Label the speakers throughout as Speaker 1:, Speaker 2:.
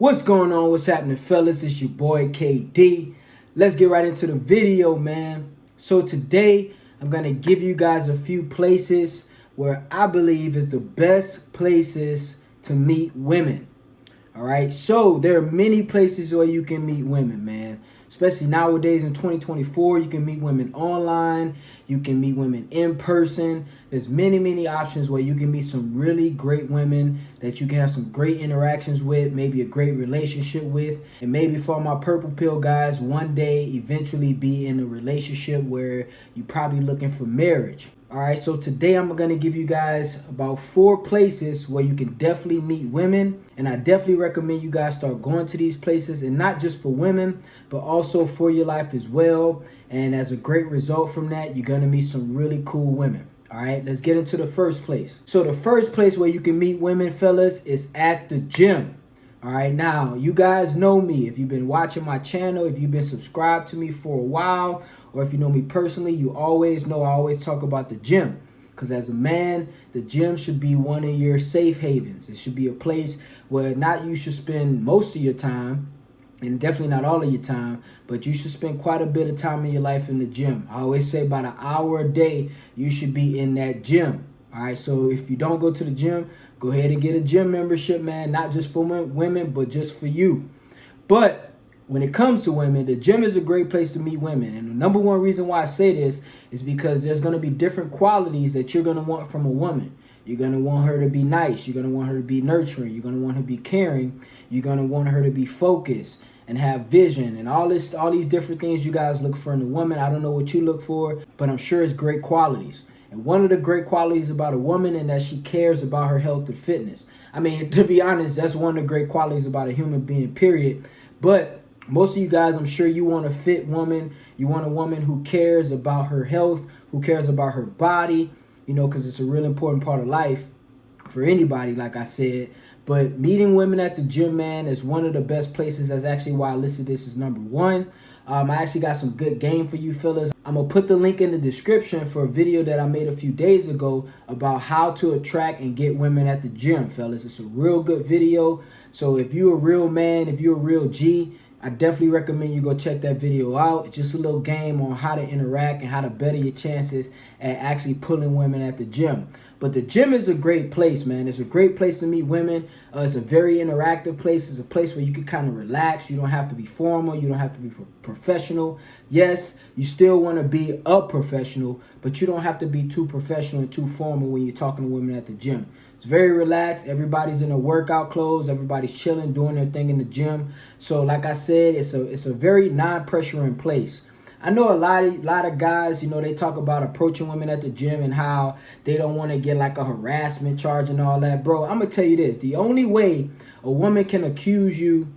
Speaker 1: What's going on? What's happening, fellas? It's your boy KD. Let's get right into the video, man. So today, I'm going to give you guys a few places where I believe is the best places to meet women. All right, so there are many places where you can meet women, man. Especially nowadays in 2024, you can meet women online, you can meet women in person. There's many options where you can meet some really great women that you can have some great interactions with, maybe a great relationship with, and maybe for my purple pill guys, one day eventually be in a relationship where you're probably looking for marriage. All right, so today I'm going to give you guys about 4 places where you can definitely meet women. And I definitely recommend you guys start going to these places, and not just for women, but also for your life as well. And as a great result from that, you're going to meet some really cool women. All right, let's get into the first place. So the first place where you can meet women, fellas, is at the gym. All right, now you guys know me. If you've been watching my channel, if you've been subscribed to me for a while, or if you know me personally, you always know I always talk about the gym. Because as a man, the gym should be one of your safe havens. It should be a place where not you should spend most of your time, and definitely not all of your time, but you should spend quite a bit of time in your life in the gym. I always say about an hour a day, you should be in that gym. All right, so if you don't go to the gym, go ahead and get a gym membership, man. Not just for women, but just for you. But when it comes to women, the gym is a great place to meet women. And the number one reason why I say this is because there's going to be different qualities that you're going to want from a woman. You're going to want her to be nice. You're going to want her to be nurturing. You're going to want her to be caring. You're going to want her to be focused and have vision and all these different things you guys look for in a woman. I don't know what you look for, but I'm sure it's great qualities. And one of the great qualities about a woman is that she cares about her health and fitness. I mean, to be honest, that's one of the great qualities about a human being, period. But most of you guys, I'm sure you want a fit woman. You want a woman who cares about her health, who cares about her body, because it's a really important part of life for anybody, like I said. But meeting women at the gym, man, is one of the best places. That's actually why I listed this as number 1. I actually got some good game for you fellas. I'm going to put the link in the description for a video that I made a few days ago about how to attract and get women at the gym, fellas. It's a real good video. So if you're a real man, if you're a real G, I definitely recommend you go check that video out. It's just a little game on how to interact and how to better your chances at actually pulling women at the gym. But the gym is a great place, man. It's a great place to meet women. It's a very interactive place. It's a place where you can kind of relax. You don't have to be formal. You don't have to be professional. Yes, you still want to be a professional, but you don't have to be too professional and too formal when you're talking to women at the gym. It's very relaxed. Everybody's in their workout clothes. Everybody's chilling, doing their thing in the gym. So like I said, it's a very non-pressuring place. I know a lot of guys, they talk about approaching women at the gym and how they don't want to get like a harassment charge and all that. Bro, I'm going to tell you this. The only way a woman can accuse you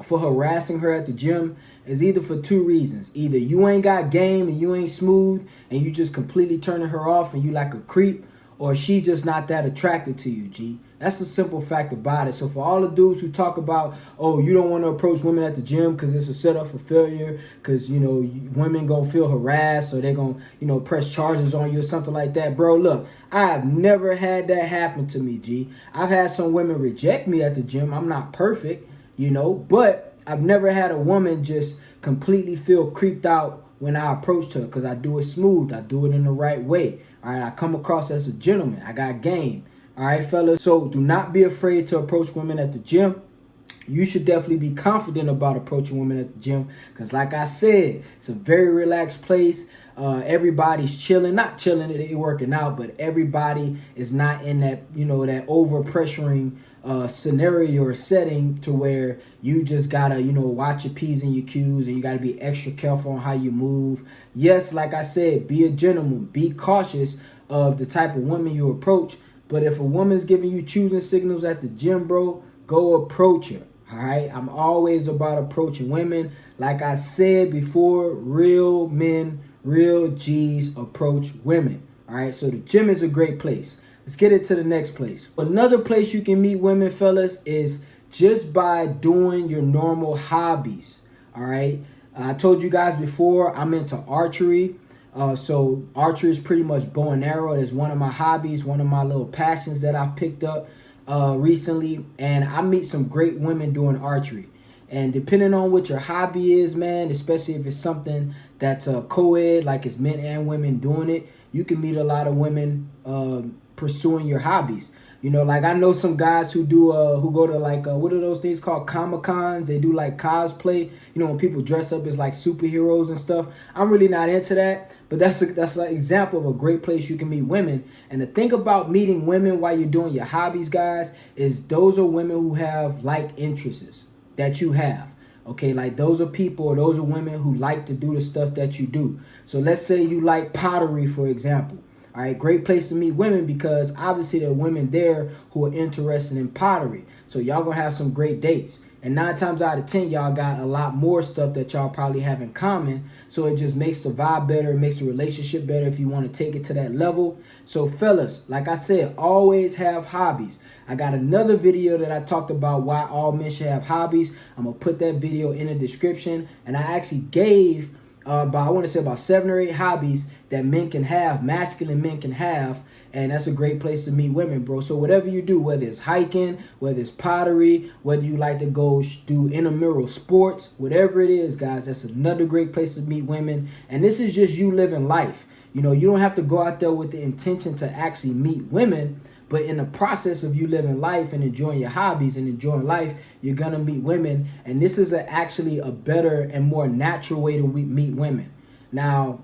Speaker 1: for harassing her at the gym is either for 2 reasons. Either you ain't got game and you ain't smooth and you just completely turning her off and you like a creep, or she just not that attracted to you, G. That's the simple fact about it. So for all the dudes who talk about, oh, you don't want to approach women at the gym because it's a setup for failure, because, women going to feel harassed or they're going to, press charges on you or something like that. Bro, look, I have never had that happen to me, G. I've had some women reject me at the gym. I'm not perfect, but I've never had a woman just completely feel creeped out when I approached her because I do it smooth. I do it in the right way. All right, I come across as a gentleman. I got game. All right, fellas. So do not be afraid to approach women at the gym. You should definitely be confident about approaching women at the gym because, like I said, it's a very relaxed place. Everybody's chilling, not chilling, they're working out, but everybody is not in that, that over pressuring scenario or setting to where you just gotta, watch your P's and your Q's and you gotta be extra careful on how you move. Yes, like I said, be a gentleman, be cautious of the type of woman you approach. But if a woman's giving you choosing signals at the gym, bro, go approach her. All right, I'm always about approaching women. Like I said before, real men, real G's approach women. All right, so the gym is a great place. Let's get into the next place. Another place you can meet women, fellas, is just by doing your normal hobbies. All right, I told you guys before, I'm into archery. So archery is pretty much bow and arrow. It's one of my hobbies, one of my little passions that I've picked up. recently, and I meet some great women doing archery. And depending on what your hobby is, man, especially if it's something that's co-ed, like it's men and women doing it, you can meet a lot of women pursuing your hobbies. You know, like I know some guys who do who go to like what are those things called, Comic Cons? They do like cosplay. You know, when people dress up as like superheroes and stuff. I'm really not into that, but that's an example of a great place you can meet women. And the thing about meeting women while you're doing your hobbies, guys, is those are women who have like interests that you have. Okay, like those are people, or those are women who like to do the stuff that you do. So let's say you like pottery, for example. All right, great place to meet women because obviously there are women there who are interested in pottery. So y'all gonna have some great dates. And 9 times out of 10, y'all got a lot more stuff that y'all probably have in common. So it just makes the vibe better, it makes the relationship better if you want to take it to that level. So fellas, like I said, always have hobbies. I got another video that I talked about why all men should have hobbies. I'm gonna put that video in the description. And I actually gave about 7 or 8 hobbies that men can have, masculine men can have, and that's a great place to meet women, bro. So whatever you do, whether it's hiking, whether it's pottery, whether you like to go do intramural sports, whatever it is, guys, that's another great place to meet women. And this is just you living life. You know, you don't have to go out there with the intention to actually meet women, but in the process of you living life and enjoying your hobbies and enjoying life, you're going to meet women. And this is actually a better and more natural way to meet women. Now,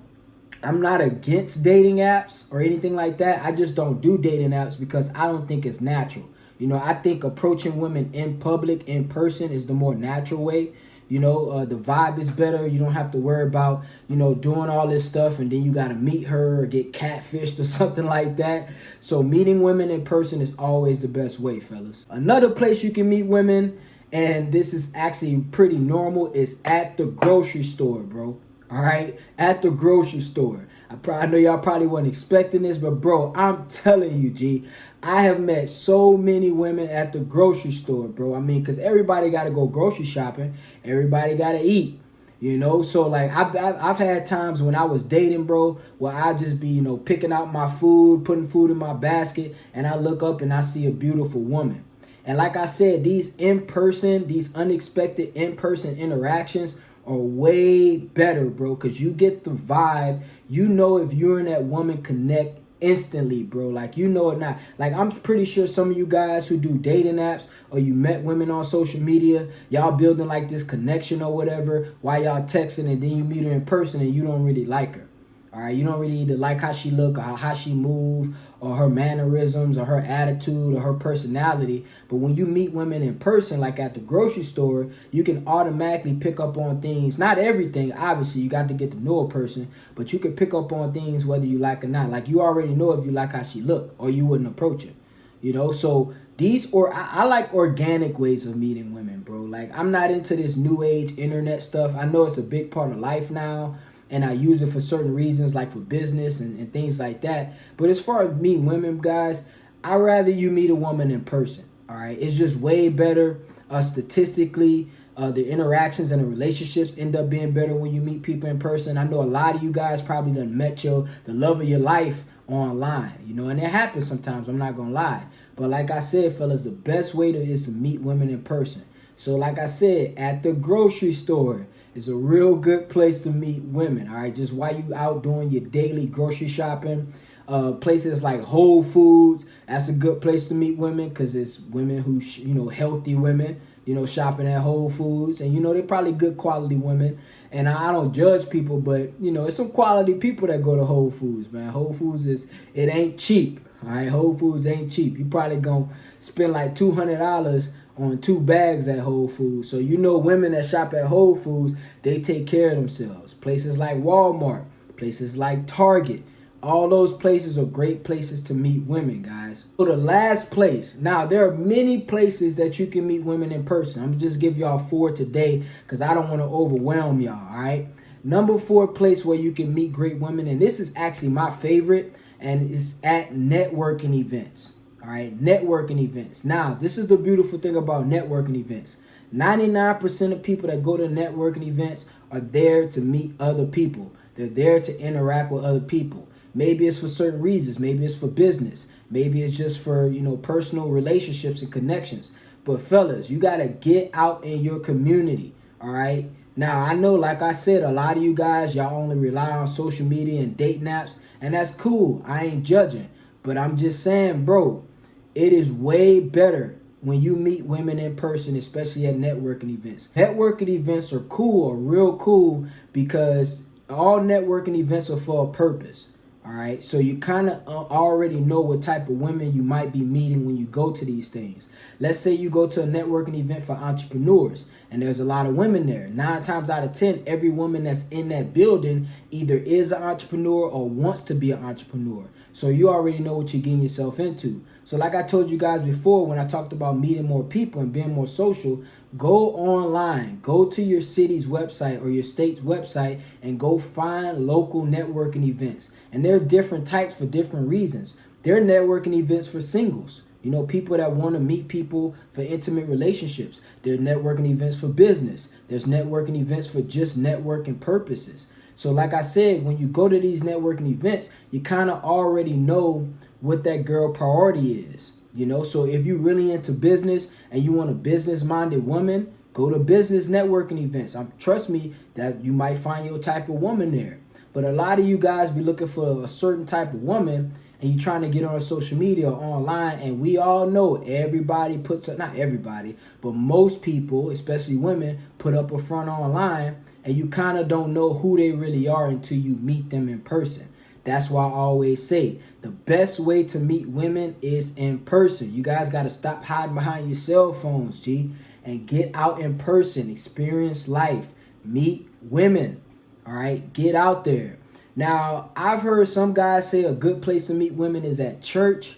Speaker 1: I'm not against dating apps or anything like that. I just don't do dating apps because I don't think it's natural. You know, I think approaching women in public, in person, is the more natural way. You know, the vibe is better. You don't have to worry about, you know, doing all this stuff and then you got to meet her or get catfished or something like that. So meeting women in person is always the best way, fellas. Another place you can meet women, and this is actually pretty normal, is at the grocery store, bro. All right, at the grocery store. I know y'all probably weren't expecting this, but bro, I'm telling you, G, I have met so many women at the grocery store, bro. I mean, because everybody got to go grocery shopping. Everybody got to eat, you know. So, like, I've had times when I was dating, bro, where I just be, you know, picking out my food, putting food in my basket, and I look up and I see a beautiful woman. And like I said, these unexpected in-person interactions are way better, bro, because you get the vibe. You know if you and that woman connect instantly, bro. Like, you know it not. Like, I'm pretty sure some of you guys who do dating apps or you met women on social media, y'all building like this connection or whatever while y'all texting, and then you meet her in person and you don't really like her. All right, you don't really either like how she look or how she move or her mannerisms or her attitude or her personality. But when you meet women in person, like at the grocery store, you can automatically pick up on things. Not everything, obviously, you got to get to know a person, but you can pick up on things whether you like or not. Like, you already know if you like how she look or you wouldn't approach her. You know, so I like organic ways of meeting women, bro. Like, I'm not into this new age internet stuff. I know it's a big part of life now, and I use it for certain reasons, like for business and things like that. But as far as meeting women, guys, I'd rather you meet a woman in person. All right, it's just way better statistically. The interactions and the relationships end up being better when you meet people in person. I know a lot of you guys probably done met the love of your life online, you know, and it happens sometimes, I'm not gonna lie. But like I said, fellas, the best way is to meet women in person. So like I said, at the grocery store is a real good place to meet women, all right? Just while you out doing your daily grocery shopping. Places like Whole Foods, that's a good place to meet women because it's women who, you know, healthy women, you know, shopping at Whole Foods. And, you know, they're probably good quality women. And I don't judge people, but, you know, it's some quality people that go to Whole Foods, man. Whole Foods it ain't cheap, all right? Whole Foods ain't cheap. You probably gonna spend like $200 on 2 bags at Whole Foods. So, you know, women that shop at Whole Foods, they take care of themselves. Places like Walmart, places like Target, all those places are great places to meet women, guys. So the last place, now there are many places that you can meet women in person. I'm gonna just give y'all 4 today because I don't want to overwhelm y'all, all right? Number 4 place where you can meet great women, and this is actually my favorite, and it's at networking events. All right, networking events. Now, this is the beautiful thing about networking events. 99% of people that go to networking events are there to meet other people. They're there to interact with other people. Maybe it's for certain reasons. Maybe it's for business. Maybe it's just for, you know, personal relationships and connections. But fellas, you got to get out in your community, all right? Now, I know, like I said, a lot of you guys, y'all only rely on social media and dating apps, and that's cool. I ain't judging. But I'm just saying, bro, it is way better when you meet women in person, especially at networking events. Networking events are cool, are real cool, because all networking events are for a purpose. All right, so you kind of already know what type of women you might be meeting when you go to these things. Let's say you go to a networking event for entrepreneurs and there's a lot of women there. 9 times out of 10, every woman that's in that building either is an entrepreneur or wants to be an entrepreneur. So you already know what you're getting yourself into. So like I told you guys before, when I talked about meeting more people and being more social, go online, go to your city's website or your state's website and go find local networking events. And there are different types for different reasons. There are networking events for singles. You know, people that want to meet people for intimate relationships. There are networking events for business. There's networking events for just networking purposes. So like I said, when you go to these networking events, you kind of already know what that girl priority is. You know, so if you're really into business and you want a business-minded woman, go to business networking events. Trust me that you might find your type of woman there. But a lot of you guys be looking for a certain type of woman and you're trying to get on social media or online, and we all know everybody puts up, not everybody, but most people, especially women, put up a front online, and you kind of don't know who they really are until you meet them in person. That's why I always say the best way to meet women is in person. You guys got to stop hiding behind your cell phones, G, and get out in person, experience life, meet women. All right, get out there. Now, I've heard some guys say a good place to meet women is at church.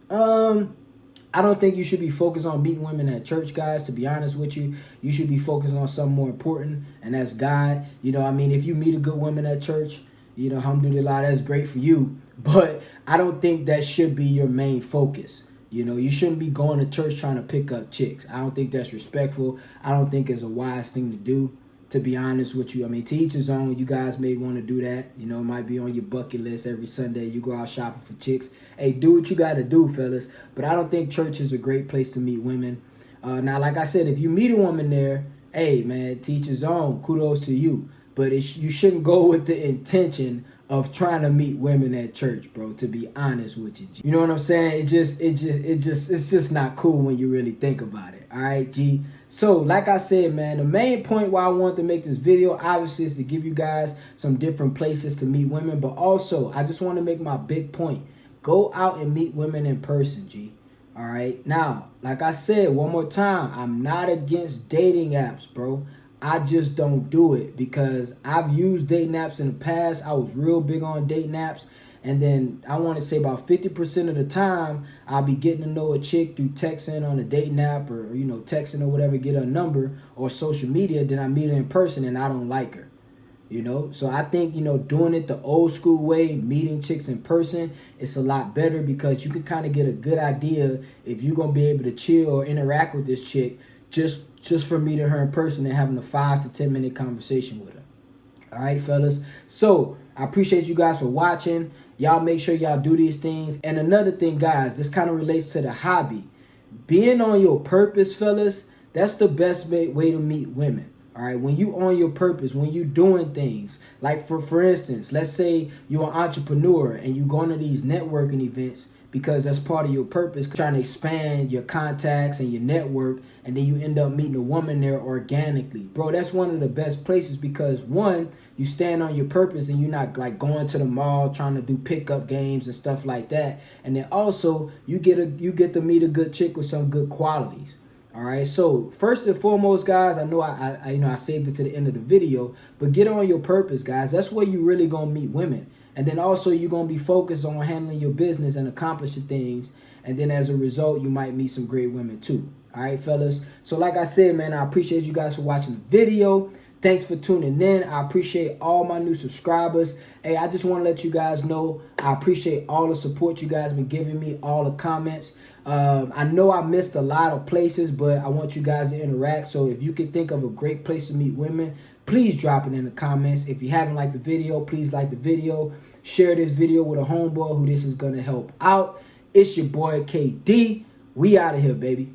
Speaker 1: I don't think you should be focused on meeting women at church, guys. To be honest with you, you should be focused on something more important, and that's God. You know, I mean, if you meet a good woman at church, you know, alhamdulillah, that's great for you. But I don't think that should be your main focus. You know, you shouldn't be going to church trying to pick up chicks. I don't think that's respectful. I don't think it's a wise thing to do, to be honest with you. I mean, to each his own. You guys may want to do that. You know, it might be on your bucket list every Sunday. You go out shopping for chicks. Hey, do what you got to do, fellas. But I don't think church is a great place to meet women. Now, like I said, if you meet a woman there, hey, man, to each his own. Kudos to you. But you shouldn't go with the intention of trying to meet women at church, bro, to be honest with you. You know what I'm saying? It's just not cool when you really think about it. All right, G. So, like I said, man, the main point why I wanted to make this video, obviously, is to give you guys some different places to meet women. But also, I just want to make my big point. Go out and meet women in person, G. All right? Now, like I said, one more time, I'm not against dating apps, bro. I just don't do it because I've used dating apps in the past. I was real big on dating apps. And then I want to say about 50% of the time, I'll be getting to know a chick through texting on a dating app or, you know, texting or whatever, get her number or social media. Then I meet her in person and I don't like her, you know. So I think, you know, doing it the old school way, meeting chicks in person, it's a lot better because you can kind of get a good idea if you're going to be able to chill or interact with this chick just for meeting her in person and having a 5 to 10 minute conversation with her. All right, fellas. So I appreciate you guys for watching. Y'all make sure y'all do these things. And another thing, guys, this kind of relates to the hobby. Being on your purpose, fellas, that's the best way to meet women. All right, when you on your purpose, when you doing things, like for instance, let's say you're an entrepreneur and you going to these networking events because that's part of your purpose, trying to expand your contacts and your network, and then you end up meeting a woman there organically. Bro, that's one of the best places because, one, you stand on your purpose and you're not like going to the mall trying to do pickup games and stuff like that. And then also, you get to meet a good chick with some good qualities. All right, so first and foremost, guys, I know I saved it to the end of the video, but get on your purpose, guys. That's where you really gonna meet women. And then also you're going to be focused on handling your business and accomplishing things. And then as a result, you might meet some great women too. All right, fellas. So like I said, man, I appreciate you guys for watching the video. Thanks for tuning in. I appreciate all my new subscribers. Hey, I just want to let you guys know I appreciate all the support you guys been giving me, all the comments. I know I missed a lot of places, but I want you guys to interact. So if you can think of a great place to meet women, please drop it in the comments. If you haven't liked the video, please like the video. Share this video with a homeboy who this is going to help out. It's your boy KD. We out of here, baby.